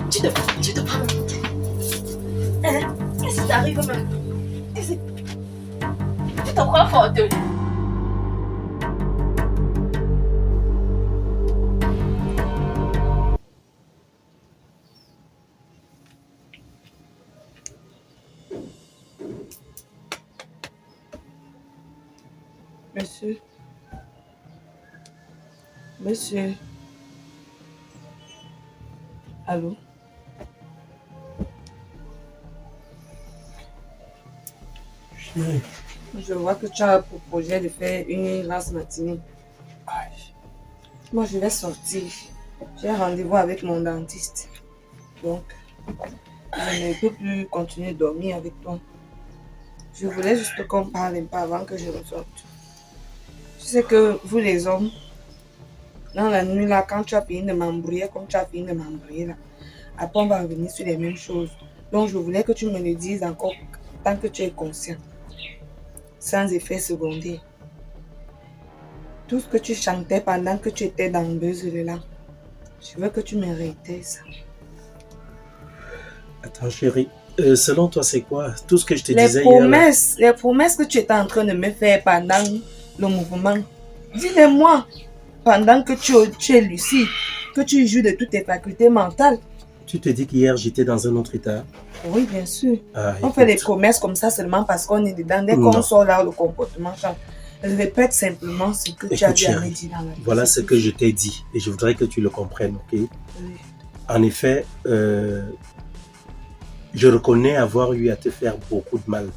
Tu te prends. Hein? Qu'est-ce qui t'arrive même? Tu te crois forte? Monsieur. Monsieur. Allô? Chérie. Je vois que tu as pour projet de faire une race matinée. Aïe. Moi, je vais sortir. J'ai rendez-vous avec mon dentiste. Donc, je ne peux plus continuer de dormir avec toi. Je voulais juste qu'on parle un peu avant que je ressorte. Tu sais que vous les hommes, dans la nuit là, quand tu as fini de m'embrouiller, comme tu as fini de m'embrouiller là, après on va revenir sur les mêmes choses. Donc je voulais que tu me le dises encore tant que tu es conscient. Sans effet secondaire. Tout ce que tu chantais pendant que tu étais dans le buzz là, je veux que tu me réitères ça. Attends chérie, selon toi c'est quoi? Tout ce que je te disais hier Les promesses que tu étais en train de me faire pendant le mouvement, dis-les-moi pendant que tu es lucide, que tu joues de toutes tes facultés mentales. Tu te dis qu'hier j'étais dans un autre état? Oui, bien sûr. Ah, on fait des promesses comme ça seulement parce qu'on est dedans. Dès qu'on sort là, le comportement change. Je répète simplement ce que tu as dit à me dire dans la vie. Voilà ce que je t'ai dit et je voudrais que tu le comprennes, ok? Oui. En effet, je reconnais avoir eu à te faire beaucoup de mal.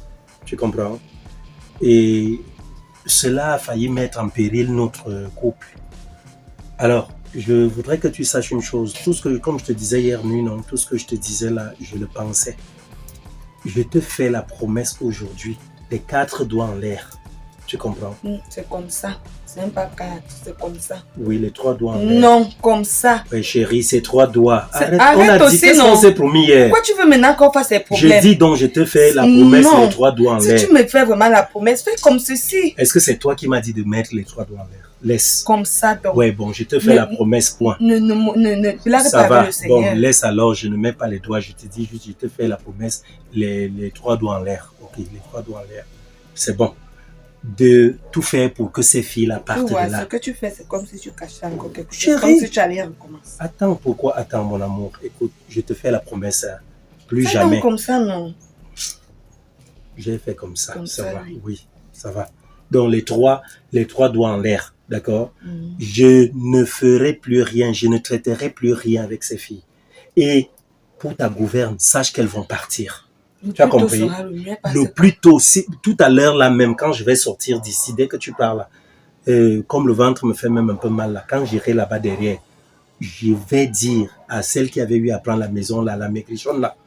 Tu comprends? Et cela a failli mettre en péril notre couple. Alors, je voudrais que tu saches une chose. Tout ce que, comme je te disais hier nuit, non, tout ce que je te disais là, je le pensais. Je te fais la promesse aujourd'hui, les 4 doigts en l'air. Tu comprends? C'est comme ça. C'est même pas 4, c'est comme ça. Oui, les 3 doigts en l'air. Non, comme ça. Oui, chérie, c'est 3 doigts. Arrête on a aussi, dit, qu'est-ce qu'on s'est promis hier? Pourquoi tu veux maintenant qu'on fasse ces problèmes? Je dis donc, je te fais la promesse, les 3 doigts en l'air. Si tu me fais vraiment la promesse, fais comme ceci. Est-ce que c'est toi qui m'as dit de mettre les 3 doigts en l'air? Laisse. Comme ça, donc. Ouais, bon, je te fais la promesse, point. Ça va, bon, laisse alors, je ne mets pas les doigts, je te dis juste, je te fais la promesse, les 3 doigts en l'air. Ok, les 3 doigts en l'air. C'est bon. De tout faire pour que ces filles-là partent de là. Ce que tu fais, c'est comme si tu cachais encore quelque chose. Chérie, comme si tu allais recommencer. Attends, pourquoi attends, mon amour? Écoute, je te fais la promesse, plus jamais. Comme ça, non. J'ai fait comme ça, ça va, oui, ça va. Donc les trois doigts en l'air, d'accord? Je ne ferai plus rien, je ne traiterai plus rien avec ces filles. Et pour ta gouverne, sache qu'elles vont partir. Tu as compris? Le plus tôt, tout à l'heure là même, quand je vais sortir d'ici, dès que tu parles, comme le ventre me fait même un peu mal là, quand j'irai là-bas derrière, je vais dire à celle qui avait eu à prendre la maison là, la maigrichonne là,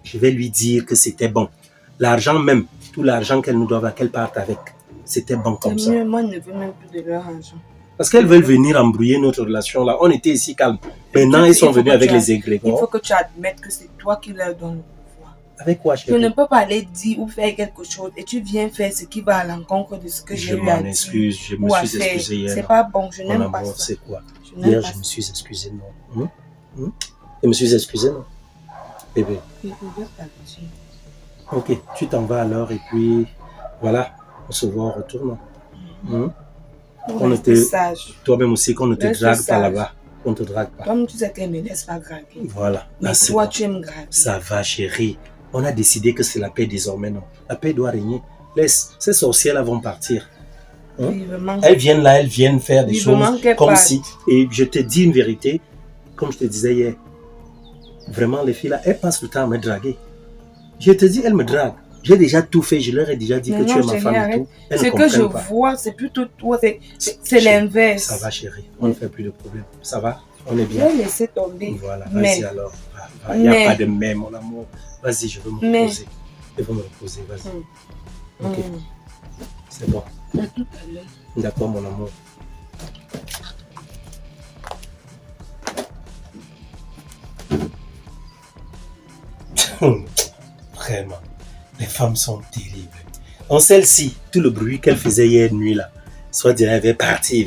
je vais lui dire que c'était bon. L'argent même, tout l'argent qu'elles nous doivent, qu'elles partent avec, c'était bon comme ça. Moi, je ne veux même plus de leur argent. Parce qu'elles veulent venir embrouiller notre relation là. On était ici calme. Maintenant, ils sont venus avec les égrégores. Il faut que tu admettes que c'est toi qui leur donnes. Avec quoi, chérie? Je ne peux pas aller dire ou faire quelque chose et tu viens faire ce qui va à l'encontre de ce que j'ai eu à dire. Je me suis excusé hier. C'est pas bon, je n'aime pas ça. C'est quoi? Hier, je me suis excusé, non? Je me suis excusé, non? Bébé. Ok, tu t'en vas alors et puis voilà, on se voit en retour, non? On ne te, toi-même aussi, qu'on ne te drague pas là-bas. On ne te drague pas. Comme tu sais qu'elle ne me laisse pas draguer. Voilà. Mais toi, tu aimes draguer. Ça va, chérie. On a décidé que c'est la paix désormais, non? La paix doit régner. Laisse, ces sorcières-là vont partir. Elles viennent là, elles viennent faire des choses comme si... Et je te dis une vérité, comme je te disais hier, vraiment, les filles-là, elles passent le temps à me draguer. Je te dis, elles me draguent. J'ai déjà tout fait, je leur ai déjà dit que tu es ma femme et tout. Ce que je vois, c'est plutôt toi, c'est l'inverse. Ça va, chérie, on ne fait plus de problème. Ça va, on est bien. Je vais laisser tomber. Voilà, vas-y alors. Il n'y a pas de mais, mon amour. Vas-y, je veux me reposer. Je veux me reposer, vas-y. Ok, c'est bon. D'accord, mon amour. Vraiment, les femmes sont terribles. En celle-ci, tout le bruit qu'elle faisait hier nuit là, soit dire elle va partir,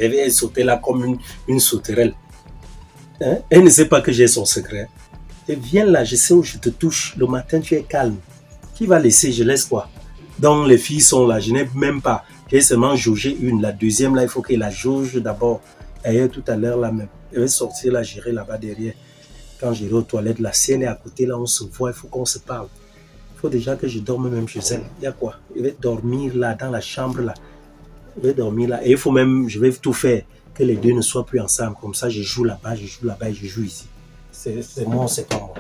elle va sauter là comme une sauterelle. Hein? Elle ne sait pas que j'ai son secret. Et viens là, je sais où je te touche. Le matin, tu es calme. Qui va laisser? Je laisse quoi? Donc, les filles sont là. Je n'ai même pas. J'ai seulement jaugé une. La deuxième, là, il faut qu'elle la jauge d'abord. D'ailleurs, tout à l'heure, là même. Elle va sortir la gérer là-bas derrière. Quand j'irai aux toilettes, la sienne est à côté, là, on se voit. Il faut qu'on se parle. Il faut déjà que je dorme même chez elle. Il y a quoi? Je vais dormir là, dans la chambre, là. Je vais dormir là. Et il faut même, je vais tout faire, que les deux ne soient plus ensemble. Comme ça, je joue là-bas, je joue là-bas et je joue ici. C'est moi, c'est pas moi.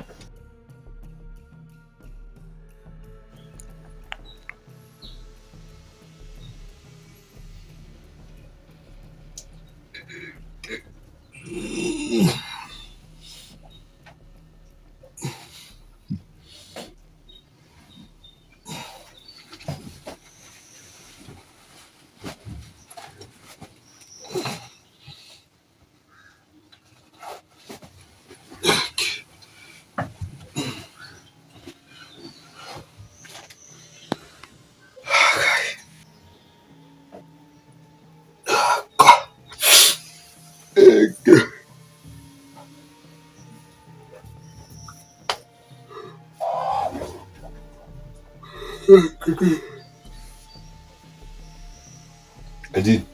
Edine.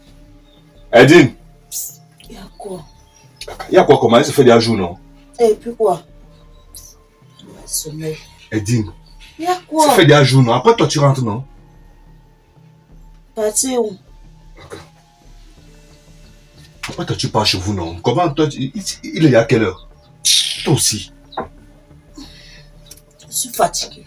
Edine. Il y a quoi? Il y a quoi? Comment elle se fait des jours, non? Et puis quoi? Sommeil. Edine. Il y a Ça quoi? fait des jours, non? Après toi, tu rentres, non? Partir où? Après toi, tu pars chez vous, non? Comment toi, il est à quelle heure? Toi aussi. Je suis fatiguée.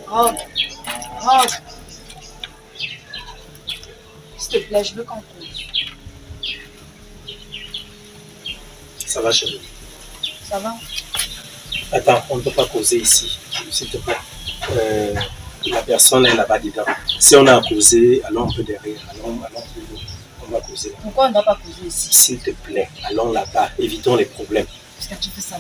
Rentre. Rentre. S'il te plaît, je veux qu'on cause. Ça va, chérie? Ça va? Attends, on ne peut pas causer ici, s'il te plaît. La personne est là-bas dedans. Si on a à causer, allons un peu derrière. Allons plus loin. On va causer là. Pourquoi on ne doit pas causer ici? S'il te plaît, allons là-bas. Évitons les problèmes. Parce que tu fais ça.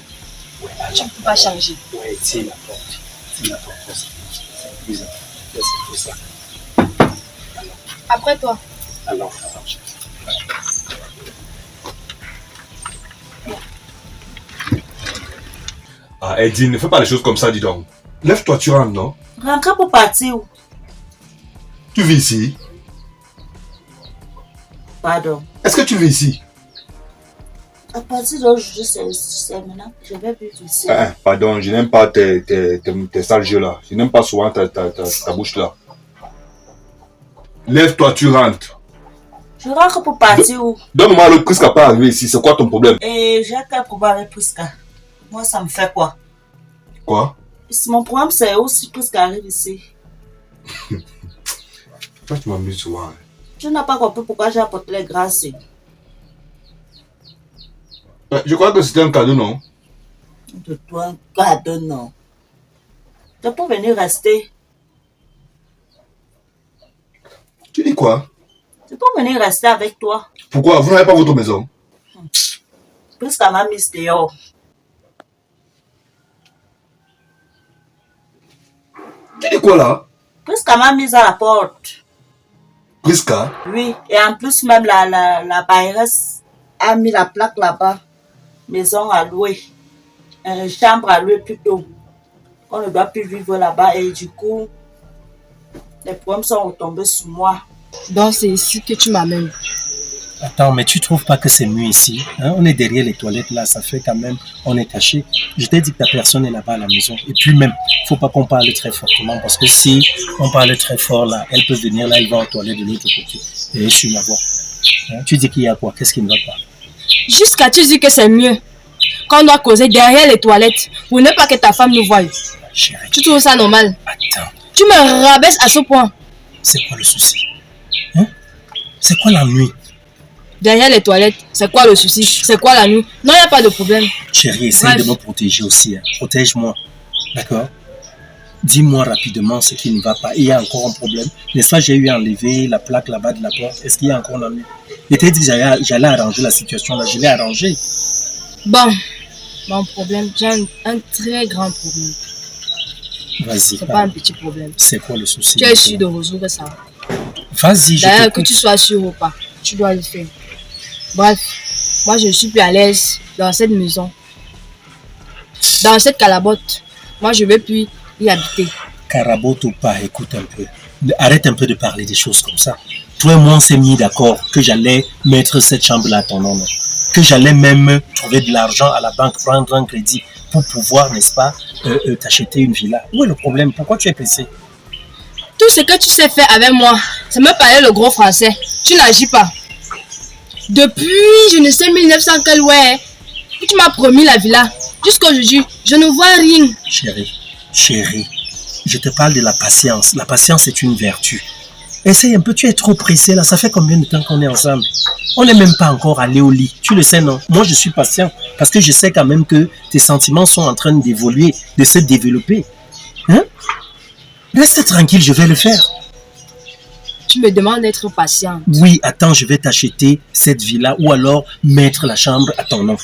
Ouais, Tu ne peux pas changer. ouais, tire la porte. Tire la porte. C'est plus important. C'est tout ça. Après toi. Allons. Ah, Edine, ne fais pas les choses comme ça, dis donc. Lève-toi, tu rentres, non? Rentre pour partir où? Tu vis ici? Pardon. Est-ce que tu vis ici? À partir d'aujourd'hui, c'est maintenant. Je vais vivre ici. Pardon, je n'aime pas tes sales jeux là. Je n'aime pas souvent ta bouche là. Lève-toi, tu rentres. Je rentre pour partir où? Donne-moi le Prisca pas arrivé ici. C'est quoi ton problème? Et j'ai qu'à pouvoir avec Prisca. Moi, ça me fait quoi? Quoi? Mon problème, c'est aussi Prisca arrive ici. Toi, tu m'amuses souvent. Tu n'as pas compris pourquoi j'ai apporté les grâces. Je crois que c'était un cadeau, non? De toi, un cadeau, non. Tu peux venir rester. Tu dis quoi? Tu peux venir rester avec toi. Pourquoi? Vous n'avez pas votre maison? Prisca m'a mise dehors. Tu dis quoi là? Prisca m'a mise à la porte. Prisca? Oui, et en plus même la bailleresse a mis la plaque là-bas. Maison à louer. Une chambre à louer plutôt. On ne doit plus vivre là-bas et du coup, les problèmes sont retombés sur moi. Donc c'est ici que tu m'amènes. Attends, mais tu trouves pas que c'est mieux ici, hein? On est derrière les toilettes là, ça fait quand même, on est caché. Je t'ai dit que ta personne est là-bas à la maison. Et puis même, faut pas qu'on parle très fortement parce que si on parle très fort là, elle peut venir là, elle va aux toilettes de l'autre côté et sur ma voix. Hein? Tu dis qu'il y a quoi? Qu'est-ce qui ne va pas? Jusqu'à tu dis que c'est mieux qu'on doit causer derrière les toilettes pour ne pas que ta femme nous voie. Chérie. Tu trouves ça normal? Attends. Tu me rabaisses à ce point. C'est quoi le souci? Hein? C'est quoi la nuit? Derrière les toilettes, c'est quoi le souci? C'est quoi la nuit? Non, il n'y a pas de problème. Chérie, essaye de me protéger aussi. Hein. Protège-moi. D'accord? dis-moi rapidement ce qui ne va pas. Il y a encore un problème. N'est-ce pas, j'ai eu à enlever la plaque là-bas de la porte. Est-ce qu'il y a encore un ami? Je t'ai dit que j'allais arranger la situation là. Je l'ai arrangé. Bon, mon problème, j'ai un très grand problème. Vas-y. C'est pas un petit problème. C'est quoi le souci? Tu es sûr de résoudre ça? Vas-y, je D'ailleurs, que t'écoute. tu sois sûr ou pas, tu dois le faire. Bref, moi je suis plus à l'aise dans cette maison. Dans cette calabote. Moi je ne veux plus y habiter. Carabote ou pas, écoute un peu. Arrête un peu de parler des choses comme ça. Toi et moi, on s'est mis d'accord que j'allais mettre cette chambre-là à ton nom. Que j'allais même trouver de l'argent à la banque, prendre un crédit pour pouvoir, n'est-ce pas, t'acheter une villa. Où est le problème? Pourquoi tu es pressé? Tout ce que tu sais faire avec moi, ça me parlait le gros français. Tu n'agis pas. Depuis, je ne sais 1900 quel ouais, tu m'as promis la villa. Jusqu'aujourd'hui, je ne vois rien. Chérie, je te parle de la patience. La patience est une vertu. Essaye un peu, tu es trop pressé là. Ça fait combien de temps qu'on est ensemble? On n'est même pas encore allé au lit. Tu le sais, non? Moi, je suis patient parce que je sais quand même que tes sentiments sont en train d'évoluer, de se développer. Hein? Reste tranquille, je vais le faire. Tu me demandes d'être patiente. Oui, attends, je vais t'acheter cette villa ou alors mettre la chambre à ton nom.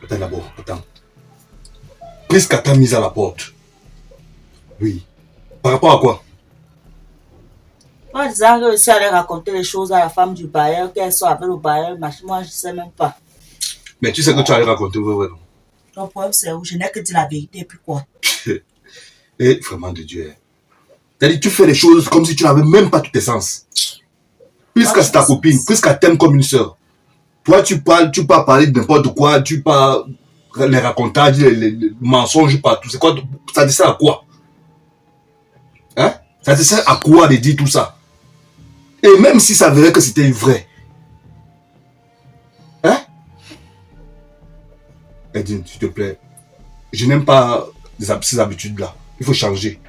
Attends d'abord, attends. Prisca t'a mise à la porte. Oui. Par rapport à quoi? Moi, disant que si elle allait raconter les choses à la femme du bailleur, qu'elle soit avec le bailleur, moi je ne sais même pas. Mais tu sais que tu allais raconter, ouais. Ton problème, c'est où je n'ai que dit la vérité, puis quoi? Et vraiment de Dieu. C'est-à-dire, tu fais les choses comme si tu n'avais même pas tous tes sens. Puisque c'est ta copine, puisqu'elle t'aime comme une sœur. Toi, tu peux parler de n'importe quoi, tu peux les racontages, les mensonges partout. C'est quoi? Ça te sert à quoi? Hein? Ça te sert à quoi de dire tout ça? Et même si ça verrait que c'était vrai. Hein? Edine, s'il te plaît. Je n'aime pas ces habitudes-là. Il faut changer.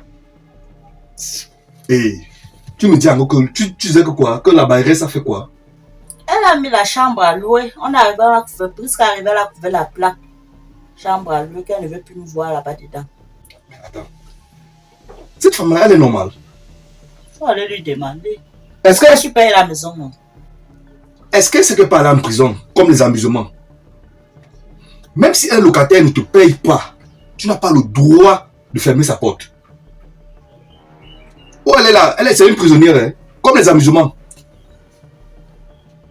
Et tu me dis encore que tu disais que quoi? Que la baillerie, ça fait quoi? Elle a mis la chambre à louer. On est arrivé à la couvert, presque arrivé à la couvert la plaque. Chambre à louer, qu'elle ne veut plus nous voir là-bas dedans. Mais attends. Cette femme-là, elle est normale. Il faut aller lui demander. Est-ce Est-ce que que tu payes la maison, non? est-ce qu'elle sait que par aller en prison, comme les amusements? Même si un locataire ne te paye pas, tu n'as pas le droit de fermer sa porte. Oh, elle est là, c'est une prisonnière, hein? Comme les amusements.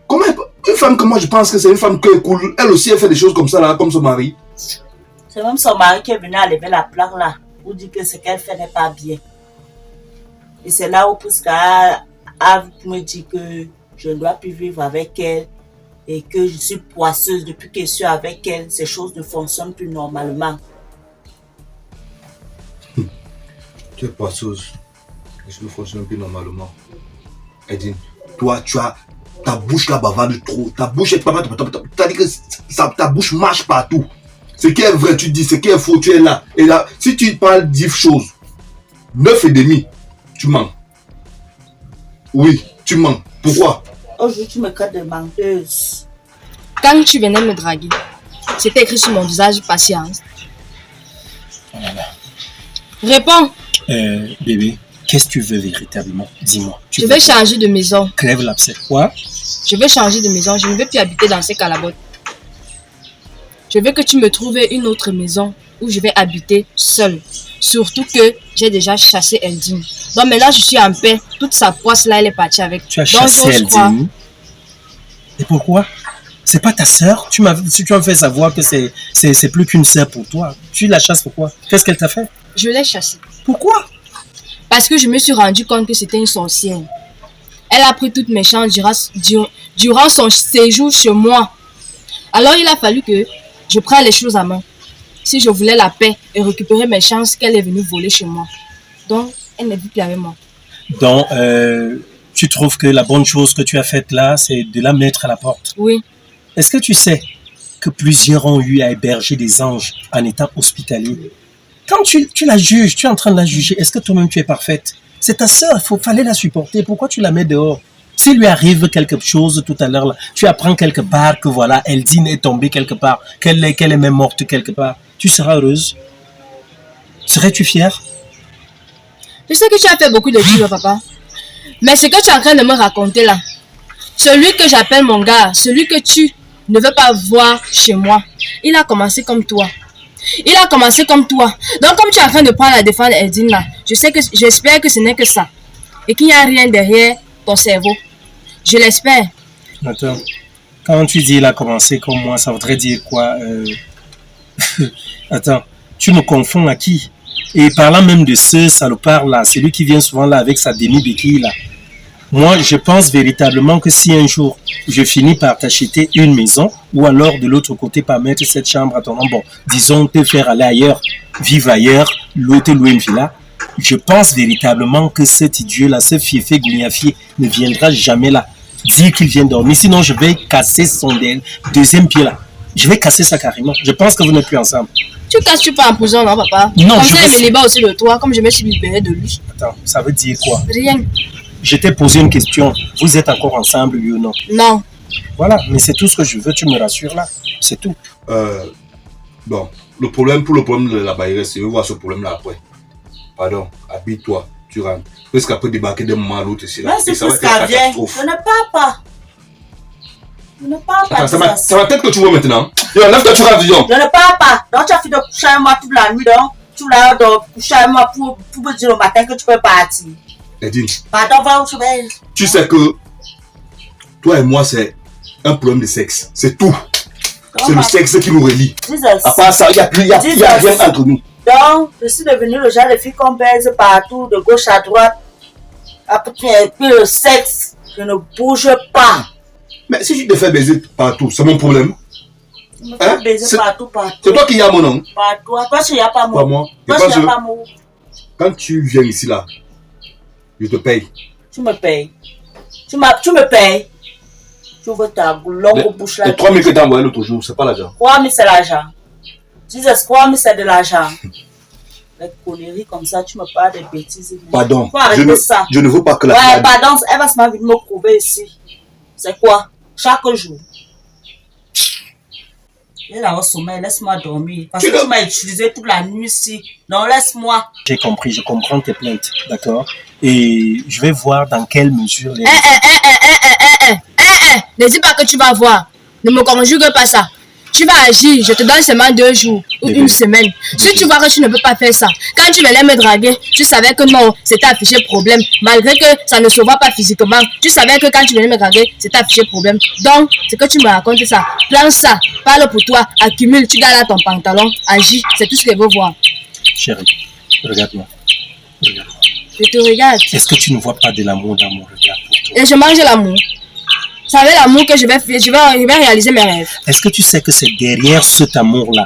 Comment une femme que moi je pense que c'est une femme qui est cool, elle aussi elle fait des choses comme ça là, comme son mari. C'est même son mari qui est venu enlever la plaque là, pour dire que ce qu'elle fait n'est pas bien. Et c'est là où Prisca me dit que je ne dois plus vivre avec elle et que je suis poisseuse. Depuis que je suis avec elle, ces choses ne fonctionnent plus normalement. Tu es poisseuse. Je ne fonctionne plus normalement. Edine, toi tu as ta bouche là bavarde trop. Ta bouche est pas. T'as dit que ta bouche marche partout. Ce qui est vrai, tu dis. Ce qui est faux, tu es là. Et là, si tu parles 10 choses, 9 et demi, tu mens. Oui, tu mens. Pourquoi? Aujourd'hui, tu me traites de menteuse. Quand tu venais me draguer, c'était écrit sur mon visage patience. Voilà. Réponds. Bébé, qu'est-ce que tu veux véritablement? Dis-moi. Je vais changer de maison. Crève l'abcès. Quoi? Je vais changer de maison. Je ne veux plus habiter dans ces calabotes. Je veux que tu me trouves une autre maison où je vais habiter seule. Surtout que j'ai déjà chassé Eldine. Donc maintenant je suis en paix. Toute sa poisse là, elle est partie avec. Tu as chassé Eldine? Et pourquoi? C'est pas ta sœur? Tu m'as fait savoir que c'est plus qu'une sœur pour toi. Tu la chasses pourquoi? Qu'est-ce qu'elle t'a fait? Je l'ai chassée. Pourquoi? Parce que je me suis rendu compte que c'était une sorcière. Elle a pris toutes mes chances durant son séjour chez moi. Alors il a fallu que je prenne les choses à main. Si je voulais la paix et récupérer mes chances qu'elle est venue voler chez moi. Donc, elle n'est plus avec moi. Donc, tu trouves que la bonne chose que tu as faite là, c'est de la mettre à la porte? Oui. Est-ce que tu sais que plusieurs ont eu à héberger des anges en étant hospitaliers? Quand tu la juges, tu es en train de la juger, est-ce que toi-même tu es parfaite? C'est ta sœur, fallait la supporter. Pourquoi tu la mets dehors? S'il lui arrive quelque chose tout à l'heure, tu apprends quelque part que voilà, Eldine est tombée quelque part, qu'elle est même morte quelque part, tu seras heureuse? Serais-tu fière? Je sais que tu as fait beaucoup de durs, papa. Mais ce que tu es en train de me raconter là, celui que j'appelle mon gars, celui que tu ne veux pas voir chez moi, il a commencé comme toi. Il a commencé comme toi. Donc comme tu es en train de prendre la défense d'Edine là, j'espère que ce n'est que ça. Et qu'il n'y a rien derrière ton cerveau. Je l'espère. Attends, quand tu dis il a commencé comme moi, ça voudrait dire quoi? Attends, tu me confonds à qui? Et parlant même de ce salopard là, celui qui vient souvent là avec sa demi-béquille là. Moi, je pense véritablement que si un jour je finis par t'acheter une maison, ou alors de l'autre côté par mettre cette chambre à ton nom, bon, disons te faire aller ailleurs, vivre ailleurs, te louer une villa, je pense véritablement que cet idiot-là, ce fiefé gougnafier, ne viendra jamais là, dire qu'il vient dormir, sinon je vais casser son deuxième pied là. Je vais casser ça carrément. Je pense que vous n'êtes plus ensemble. Tu casses-tu pas en prison, non, papa? Non, comme je ça, vais... il me libère aussi de toi, comme je me suis libéré de lui. Attends, ça veut dire quoi? Rien. Je t'ai posé une question. Vous êtes encore ensemble, oui ou non? Non. Voilà, mais c'est tout ce que je veux. Tu me rassures là. C'est tout. Bon, le problème de la bailleresse, je vais voir ce problème-là après. Pardon, habille-toi, tu rentres. Parce qu'elle peut débarquer d'un moment à l'autre ici. Mais c'est parce qu'elle vient. Je ne pars pas. Je ne pars pas. Attends, c'est ma tête que tu vois maintenant. Lève-toi, tu rentres, disons. Je ne pars pas. Donc tu as fait de coucher avec moi toute la nuit. Donc tu l'as de coucher avec moi pour me dire au matin que tu peux partir. Edine. Pardon, va où tu vas. Tu sais que toi et moi, c'est un problème de sexe. C'est tout. C'est le sexe qui nous relie. À part ça, il n'y a rien entre nous. Donc, je suis devenue le genre de fille qu'on baise partout, de gauche à droite. Après, puis le sexe, je ne bouge pas. Mais si tu te fais baiser partout, c'est mon problème. Je me fais baiser partout. C'est toi qui y a mon nom. Pas toi. Toi, il n'y a pas mon. Pas moi. Toi, il n'y a pas mon. Quand tu viens ici, là, je te paye. Tu me payes. Tu me payes. Tu ouvres ta longue bouche là. Les 3 000 que tu as envoyé l'autre jour, c'est pas l'argent. 3 000, c'est l'argent. Jesus, 3 000, c'est de l'argent. Les conneries comme ça, tu me parles des bêtises. Pardon. Faut arrêter ça. Je ne veux pas que la Ouais, pardon, elle va se venir me prouver ici. C'est quoi? Chaque jour. Elle a au sommeil, laisse-moi dormir. Parce que tu m'as utilisé toute la nuit ici. Non, laisse-moi. J'ai compris, je comprends tes plaintes, d'accord? Et je vais voir dans quelle mesure les... Ne dis pas que tu vas voir. Ne me conjugue pas ça. Tu vas agir, je te donne seulement 2 jours ou une semaine. Si tu vois que tu ne peux pas faire ça, quand tu venais me draguer, tu savais que non, c'était affiché problème. Malgré que ça ne se voit pas physiquement, tu savais que quand tu venais me draguer, c'était affiché problème. Donc, c'est que tu me racontes ça. Prends ça, parle pour toi, accumule, tu gardes là ton pantalon, agis, c'est tout ce que je veux voir. Chérie, regarde-moi. Regarde-moi. Je te regarde. Est-ce que tu ne vois pas de l'amour dans mon regard pour toi? Et je mange l'amour. C'est avec l'amour que je vais réaliser mes rêves. Est-ce que tu sais que c'est derrière cet amour-là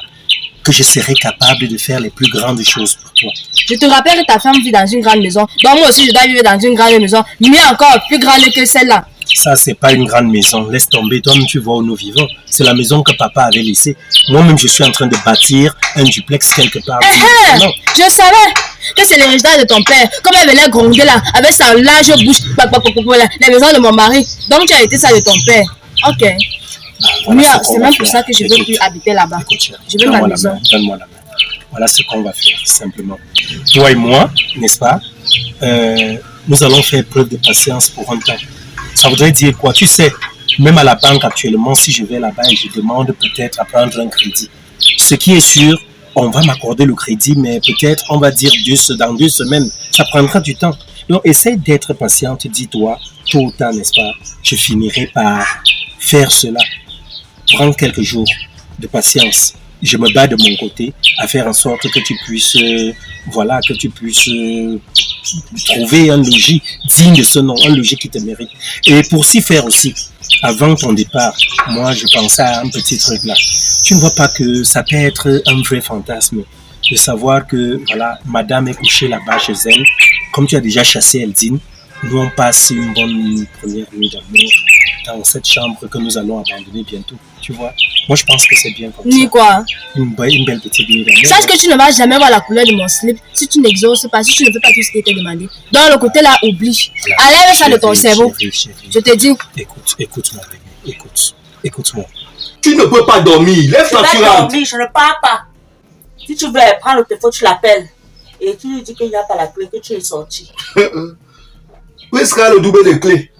que je serai capable de faire les plus grandes choses pour toi? Je te rappelle que ta femme vit dans une grande maison. Donc moi aussi, je dois vivre dans une grande maison, mais encore plus grande que celle-là. Ça, c'est pas une grande maison. Laisse tomber. Toi-même, tu vois où nous vivons. C'est la maison que papa avait laissée. Moi-même, je suis en train de bâtir un duplex quelque part. Non. Je savais que c'est l'héritage de ton père. Comme elle venait gronder là, avec sa large bouche, la maison de mon mari. Donc, tu as été ça de ton père. Ok. Voilà, c'est même pour ça que je ne veux plus habiter là-bas. Je veux ma maison. Donne-moi la main. Voilà ce qu'on va faire, simplement. Toi et moi, n'est-ce pas, nous allons faire preuve de patience pour un temps. Ça voudrait dire quoi? Tu sais, même à la banque actuellement, si je vais là-bas et je demande peut-être à prendre un crédit, ce qui est sûr, on va m'accorder le crédit, mais peut-être, on va dire dans 2 semaines, ça prendra du temps. Donc, essaie d'être patiente, dis-toi, tôt ou tard, n'est-ce pas, je finirai par faire cela. Prends quelques jours de patience. Je me bats de mon côté à faire en sorte que tu puisses, trouver un logis digne de ce nom, un logis qui te mérite. Et pour s'y faire aussi, avant ton départ, moi je pensais à un petit truc là. Tu ne vois pas que ça peut être un vrai fantasme de savoir que voilà, madame est couchée là-bas chez elle. Comme tu as déjà chassé Eldine, nous on passe une bonne première nuit d'amour dans cette chambre que nous allons abandonner bientôt. Tu vois, moi je pense que c'est bien comme Ni ça. quoi? Une belle petite nuit d'amour. Sache que tu ne vas jamais voir la couleur de mon slip si tu n'exauces pas, si tu ne fais pas tout ce qui était demandé. Dans le côté là, oublie. Enlève ça de ton cerveau. Chérie. Je te dis. Écoute-moi, bébé. Écoute-moi. Tu ne peux pas dormir. Lève-toi, tu rentres. Je ne pars pas. Si tu veux prendre le téléphone, tu l'appelles. Et tu lui dis qu'il n'y a pas la clé, que tu es sorti. Prisca a le double des clés.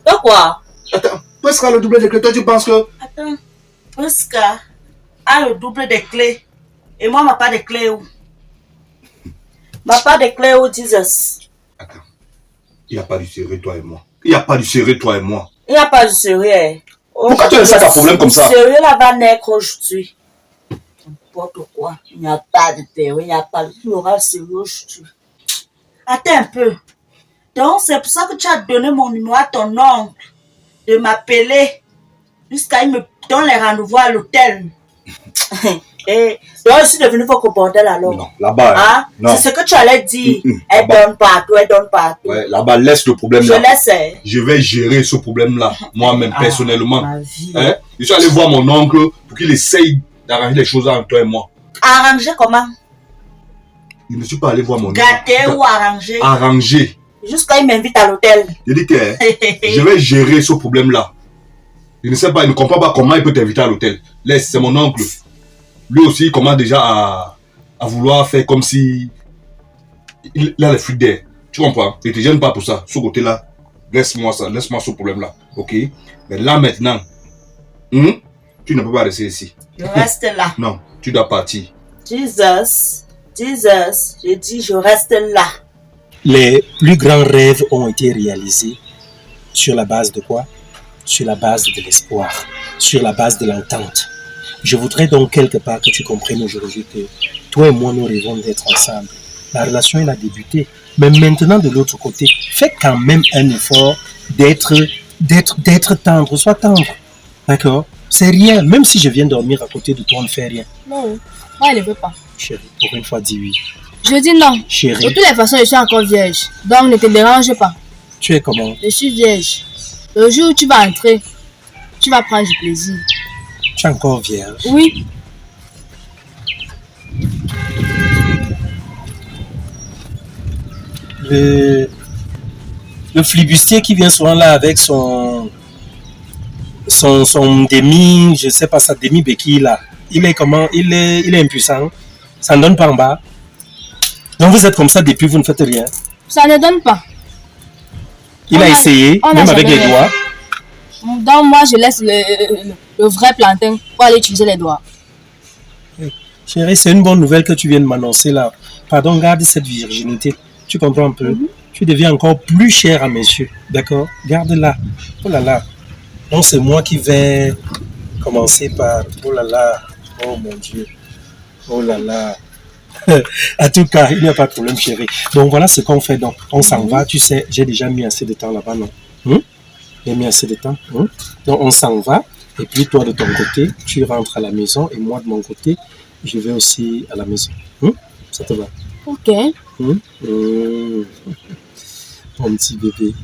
De quoi? Attends, Prisca a le double des clés. Toi, tu penses que... Attends, Prisca a le double des clés. Et moi, ma pas de clé où? Ma pas de clé où, Jesus? Attends, il n'y a pas du sérieux, toi et moi. Il n'y a pas du sérieux, toi et moi. Il n'y a pas de sérieux. Pourquoi tu as ça, ta problème comme ça? Le sérieux là va naître aujourd'hui. N'importe quoi. Il n'y a pas de théorie, il n'y a pas de... Il y aura le sérieux aujourd'hui. Attends un peu. Donc, c'est pour ça que tu as donné mon numéro à ton oncle de m'appeler jusqu'à il me donne les rendez-vous à l'hôtel. Et donc, je suis devenue votre bordel alors. Non, là-bas, hein? non. C'est ce que tu allais dire. Elle donne partout, elle donne partout. Ouais, là-bas, laisse le problème Je là. laisse. Je vais gérer ce problème-là, moi-même, personnellement. Ma vie. Hein? Je suis allé voir mon oncle pour qu'il essaye d'arranger les choses entre toi et moi. Arranger comment? Je ne suis pas allé voir mon oncle. Gâter ou arranger? Arranger. Jusqu'à il m'invite à l'hôtel. Je dis que je vais gérer ce problème-là. Je ne sais pas, il ne comprend pas comment il peut t'inviter à l'hôtel. Laisse, c'est mon oncle. Lui aussi, il commence déjà à vouloir faire comme si il a les fuites d'air. Tu comprends? Il ne te gêne pas pour ça. Ce côté-là, laisse-moi ça, laisse-moi ce problème-là. Ok? Mais là maintenant, tu ne peux pas rester ici. Je reste là. Non, tu dois partir. Jesus, je dis je reste là. Les plus grands rêves ont été réalisés sur la base de quoi? Sur la base de l'espoir, sur la base de l'entente. Je voudrais donc quelque part que tu comprennes aujourd'hui que toi et moi, nous rêvons d'être ensemble. La relation, elle a débuté. Mais maintenant, de l'autre côté, fais quand même un effort d'être tendre. Sois tendre. D'accord? C'est rien. Même si je viens dormir à côté de toi, on ne fait rien. Non, moi, je ne veux pas. Chérie, pour une fois, dis oui. Je dis non. Chérie. De toutes les façons, je suis encore vierge. Donc, ne te dérange pas. Tu es comment? Je suis vierge. Le jour où tu vas entrer, tu vas prendre du plaisir. Tu es encore vierge? Oui. Le flibustier qui vient souvent là avec son demi, je sais pas, sa demi-béquille là. Il est comment? Il est impuissant. Ça ne donne pas en bas. Donc vous êtes comme ça depuis, vous ne faites rien. Ça ne donne pas. Il a essayé, même avec les doigts. Donc moi, je laisse le vrai plantain pour aller utiliser les doigts. Chérie, c'est une bonne nouvelle que tu viens de m'annoncer là. Pardon, garde cette virginité. Tu comprends un peu? Tu deviens encore plus cher à mes yeux. D'accord? Garde-la. Oh là là. Donc c'est moi qui vais commencer par... Oh là là. Oh mon Dieu. Oh là là. En tout cas, il n'y a pas de problème, chérie. Donc voilà ce qu'on fait. Donc on s'en va. Tu sais, j'ai déjà mis assez de temps là-bas, non? J'ai mis assez de temps. Donc on s'en va. Et puis toi de ton côté, tu rentres à la maison. Et moi de mon côté, je vais aussi à la maison. Ça te va? Ok. Mon petit bébé.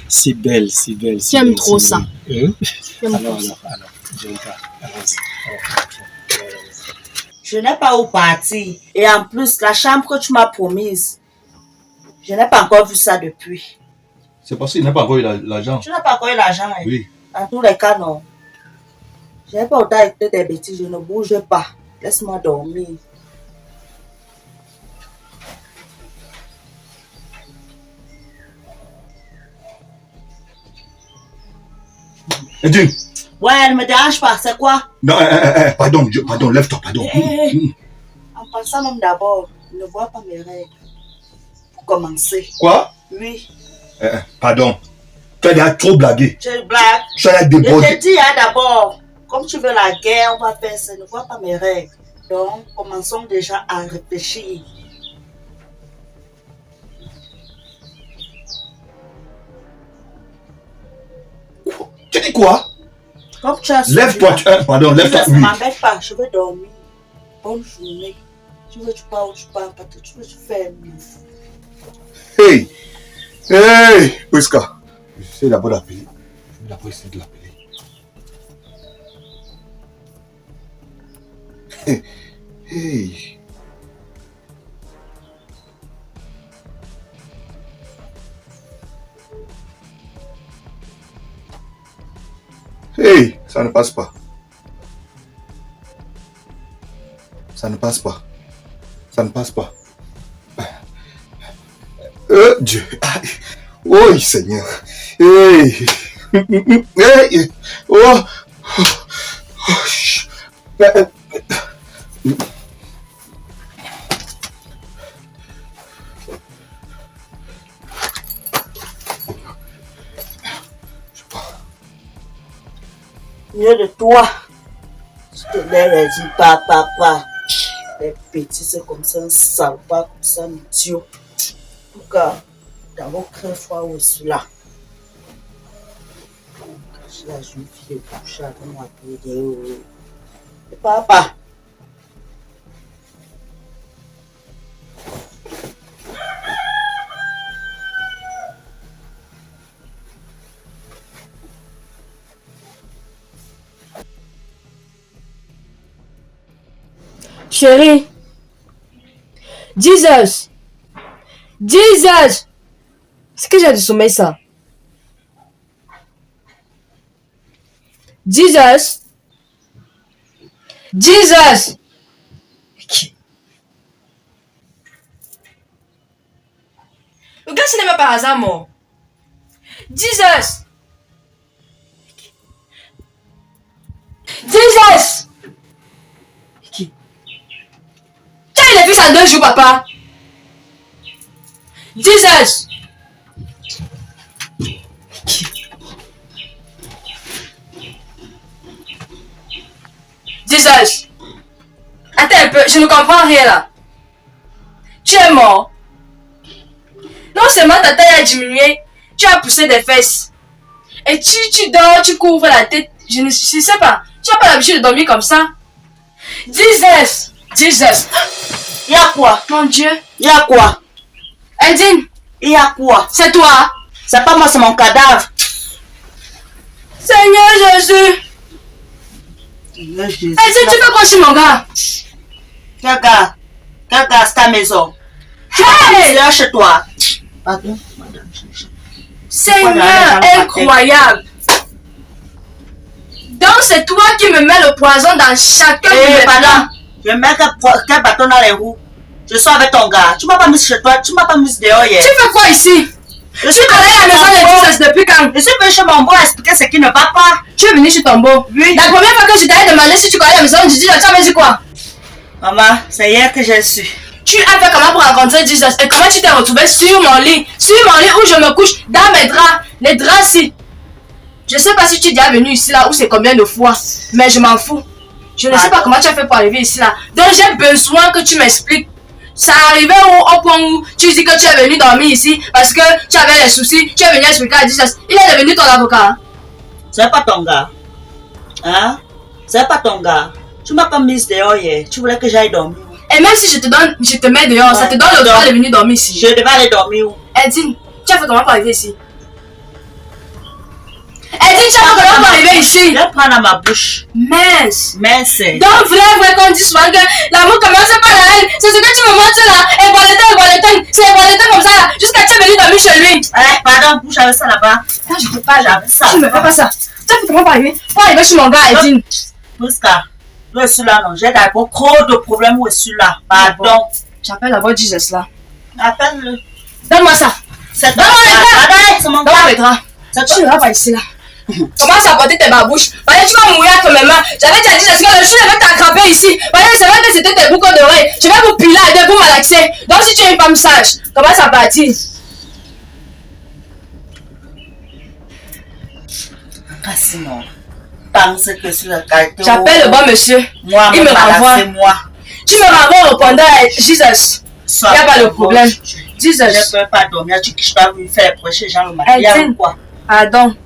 Si belle, si belle. Si J'aime belle, trop si ça. belle. J'aime Alors, trop ça. j'aime pas. Allons-y. Je n'ai pas où partir. Et en plus, la chambre que tu m'as promise, je n'ai pas encore vu ça depuis. C'est parce qu'il n'a pas encore eu l'argent. Tu n'as pas encore eu l'argent, hein? Oui. Dans tous les cas, non. Je n'ai pas autant été des bêtises, je ne bouge pas. Laisse-moi dormir. Edine. Ouais, ne me dérange pas, c'est quoi? Non, pardon, lève-toi, pardon. En pensant même d'abord, ne vois pas mes règles. Pour commencer. Quoi? Oui. Pardon. Tu as déjà trop blagué. Je blague. Tu as débordé. Je te dis d'abord, comme tu veux la guerre, on va faire ça, ne vois pas mes règles. Donc, commençons déjà à réfléchir. Tu dis quoi? Comme tu as Lève-toi, pardon, lève-toi. Ne m'embête pas, je veux dormir. Bonne journée. Tu veux, tu pars ou tu pars pas. Tu veux, tu fais un Hey! Hey! Prisca. J'essaie d'abord d'appeler. Je vais d'abord essayer de l'appeler. Hey! Hey! Ça ne passe pas. Ça ne passe pas. Ça ne passe pas. Dieu. Oh, Seigneur. Hey. Hey. Oh. Mieux de toi. Je te l'ai dit, papa. Les petits, c'est comme ça, un salopard, comme ça, un idiot. En tout cas, d'abord, très froid aussi là. Je la jeune fille de coucher avec moi, papa. Chérie. Jesus. C'est que j'ai du sommeil ça. Jesus. Okay. Le gars, ce n'est même pas par hasard mort. Jesus. Okay. Tiens, il a fait ça en 2 jours, papa. Jesus. Attends un peu, je ne comprends rien là. Tu es mort. Non seulement ta taille a diminué, tu as poussé des fesses. Et tu dors, tu couvres la tête. Je ne sais pas. Tu n'as pas l'habitude de dormir comme ça. Jesus. Il y a quoi? Mon Dieu. Il y a quoi? Edine. Il y a quoi? C'est toi. C'est pas moi, c'est mon cadavre. Seigneur Jésus. Seigneur Jésus. Edine, tu fais quoi sur mon gars? Quel gars, c'est ta maison. Hey! Là chez toi. Pardon, madame. Seigneur, incroyable. Donc c'est toi qui me mets le poison dans chacun de mes plats. Je mets quel bâton dans les roues. Je suis avec ton gars. Tu m'as pas mis chez toi, tu m'as pas mis dehors hier. Tu fais quoi ici? Je suis allé à la maison de Jesus depuis quand? Je suis venu chez mon beau expliquer ce qui ne va pas. Tu es venu chez ton beau? Oui. La première fois que je t'avais demandé si tu connais la maison de Jesus, tu avais dit quoi? Maman, c'est hier que j'ai su. Tu as fait comment pour rencontrer Jesus? Et comment tu t'es retrouvé sur mon lit où je me couche, dans mes draps, les draps-ci? Je sais pas si tu es déjà venu ici là ou c'est combien de fois, mais je m'en fous. Je ne sais pas comment tu as fait pour arriver ici là. Donc j'ai besoin que tu m'expliques. Ça arrivait au point où tu dis que tu es venu dormir ici parce que tu avais des soucis, tu es venu expliquer à Jesus. Il est devenu ton avocat. C'est pas ton gars. Hein? C'est pas ton gars. Tu m'as pas mise dehors hier. Tu voulais que j'aille dormir. Et même si je te mets dehors, ça te donne le droit de venir dormir ici. Je devais aller dormir où? Edine, tu as fait comment pour arriver ici? Edine, tu as fait comment pour arriver ici? Je vais prendre à ma bouche. Mince. Donc, vrai qu'on dit souvent que l'amour commence par la haine. C'est ce que tu me montres là. Et Boletin. C'est Boletin comme ça là. Jusqu'à tu es venu dormir chez lui. Pardon, bouge avec ça là-bas. Quand je te parle, J'avais ça. tu ne me fais pas ça. Tu as fait comment pour arriver? Pour arriver chez mon gars, Edine. Pouska, où est celui-là non? J'ai d'abord trop de problèmes où est celui-là. Pardon. J'appelle la voix de Jesus là. Appelle-le. Donne-moi ça. C'est ton gars. C'est mon gars. Donne-moi le drap. Tu ne vas pas ici là. Commence à porter tes babouches. Voyez, tu vas mourir avec mes mains. J'avais déjà dit que le chou devait t'attraper ici. Voyez, c'est vrai que c'était tes boucles d'oreilles. Je vais vous piler à deux, vous malaxer. Donc si tu es une femme sage, commence à partir. Ah sinon, pense que sur la carte. J'appelle le bon monsieur. Moi, il me renvoie. Moi. Tu me renvoies au répondant à Jesus. Il n'y a pas de problème. Jesus. Je ne peux pas dormir. Tu dois lui faire approcher Jean le matin. Quoi? Pardon.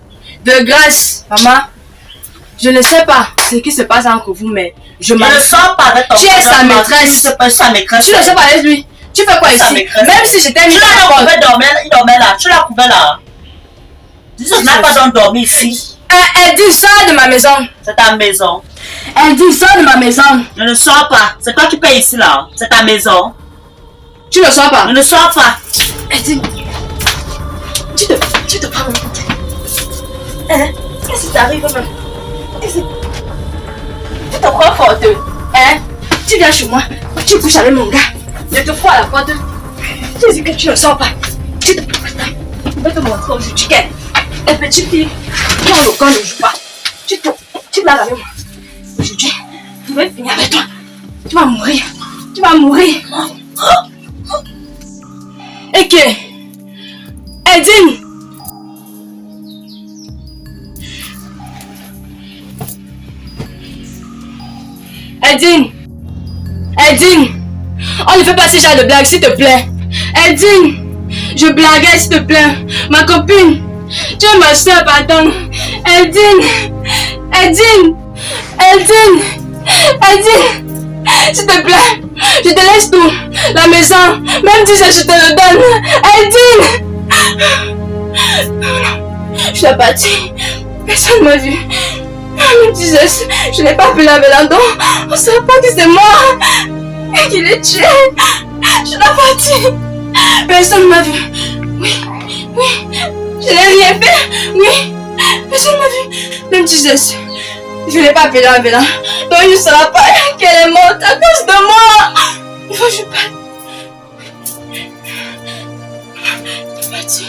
De grâce, maman. Je ne sais pas ce qui se passe entre vous, mais je ne sors pas avec ton Tu es sa maîtresse. Tu ne sais pas avec lui. Tu fais quoi ici? Même si j'étais mis tu l'as couvert dormir, il dormait là. Tu l'as couvert là. Jesus n'a pas donc dormi ici. Elle dit sors de ma maison. C'est ta maison. Elle dit sors de ma maison. Je ne sors pas. C'est toi qui payes ici là. C'est ta maison. Tu ne sors pas. Je ne sors pas. Elle dit. Tu te prends. Hein? Qu'est-ce qui t'arrive même? Tu te crois forte? Hein? Tu viens chez moi. Tu couches avec mon gars. Je te fous à la porte. Je dis que tu ne sors pas. Je vais te montrer aujourd'hui qu'elle est petite fille qui a le corps ne joue pas. Tu te laves avec moi. Aujourd'hui, je vais finir avec toi. Tu vas mourir. Tu vas mourir. Et que Edine. Edine. Edine. On ne fait pas ce genre de blague, s'il te plaît. Edine. Je blaguais, s'il te plaît. Ma copine. Tu es ma soeur, pardon. Edine. Edine. Edine. Edine. S'il te plaît. Je te laisse tout. La maison. Même si je te le donne. Edine. Je suis partie. Personne ne m'a vu. Même si je n'ai pas pu laver la dent. On ne savait pas que c'est moi qui l'ai tué. Je suis partie. Personne ne m'a vu. Oui, oui. Je n'ai rien fait. Oui. Personne ne m'a vu. Même si je n'ai pas pu laver la dent. Donc il ne saura pas qu'elle est morte à cause de moi. Il faut que je parte. Je suis partie.